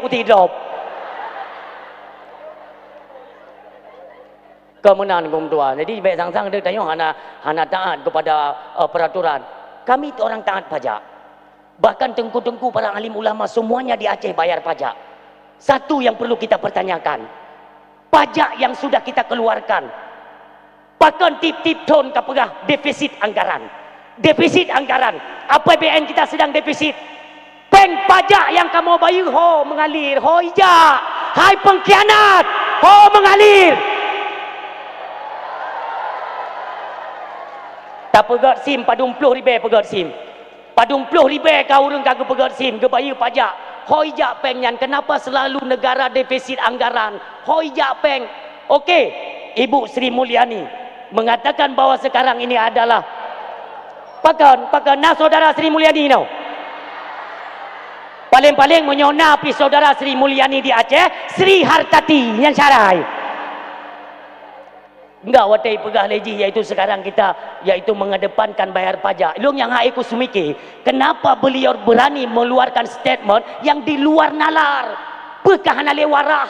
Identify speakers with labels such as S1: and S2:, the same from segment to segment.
S1: aku tidur. Kemenangan tua. Jadi baik sang-sang dia tanya hana taat kepada peraturan. Kami itu orang taat pajak. Bahkan tengku-tengku para alim ulama semuanya di Aceh bayar pajak. Satu yang perlu kita pertanyakan, pajak yang sudah kita keluarkan, bahkan tip-tip ton kapegah defisit anggaran. Defisit anggaran. APBN kita sedang defisit. Bank pajak yang kamu bayar ho mengalir, ho ijak. Hai pengkhianat, ho mengalir. Tak pegat SIM padung 10 ribu pegat SIM. Padung 10 ribu kau orang kagak pegat SIM ke bayar pajak. Hoi jak peng nyan, kenapa selalu negara defisit anggaran? Hoi jak peng. Okey, Ibu Sri Mulyani mengatakan bahawa sekarang ini adalah pakan nah saudara Sri Mulyani no. Paling-paling menyona pi saudara Sri Mulyani di Aceh, Sri Hartati yang syarai. Enggak watai pegah leji iaitu sekarang kita iaitu mengedepankan bayar pajak. Long yang aku semiki, kenapa beliau berani mengeluarkan statement yang di luar nalar? Pekah lewarah.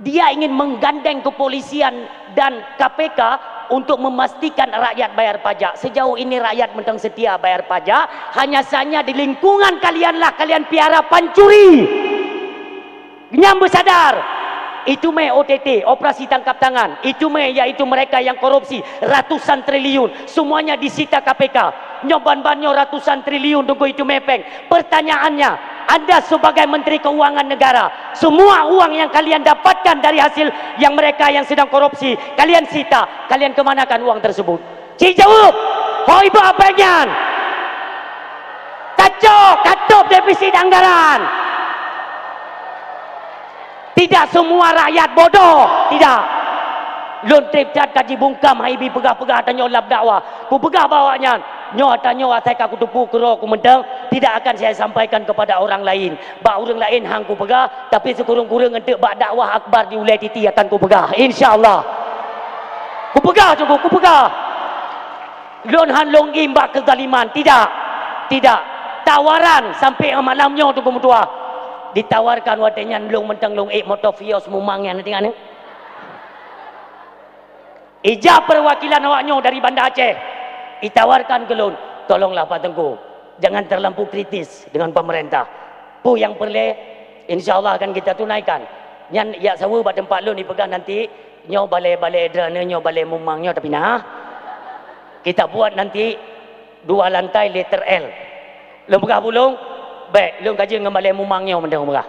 S1: Dia ingin menggandeng kepolisian dan KPK untuk memastikan rakyat bayar pajak. Sejauh ini rakyat mentang setia bayar pajak, hanya saja di lingkungan kalianlah kalian piara pancuri. Nyambu sadar. Itu OTT, operasi tangkap tangan. Itu yaitu mereka yang korupsi ratusan triliun, semuanya disita KPK. Nyoban-banyo ratusan triliun tunggu itu peng. Pertanyaannya, Anda sebagai Menteri Keuangan Negara, semua uang yang kalian dapatkan dari hasil yang mereka yang sedang korupsi, kalian sita, kalian kemanakan uang tersebut? Cik jawab. Hoi bapenyan. Kacau, katup defisit anggaran. Tidak semua rakyat bodoh, tidak. Lon trip cat kaji bungkam haibi pegah-pegah tanyo lab dakwah. Ku pegah bawanya. Nyo tanyo atai ka kutupu kuro ku mentang tidak akan saya sampaikan kepada orang lain. Ba orang lain hang ku pegah tapi sekurang-kurang entek ba dakwah akbar di ulai titi akan ku pegah insyaallah. Ku pegah cukup ku pegah. Lon han long imbak kezaliman, tidak. Tidak. Tawaran sampai malamnya tu ku mutua. Ditawarkan watenya long mentang long motor Vios mumangnya nanti kan. Ijab perwakilan awaknya dari Banda Aceh. Ditawarkan ke lon, tolonglah Pak Tengku, jangan terlampau kritis dengan pemerintah. Pu yang perle insyaallah akan kita tunaikan. Nyan ya sawu bak tempat lon dipegang nanti nyo balai-balai drone nyo balai mumangnya tapi nah. Kita buat nanti 2 lantai letter L. Lo pegah pulung baik, lu kaji dengan balai mumangnya mendeng pegah.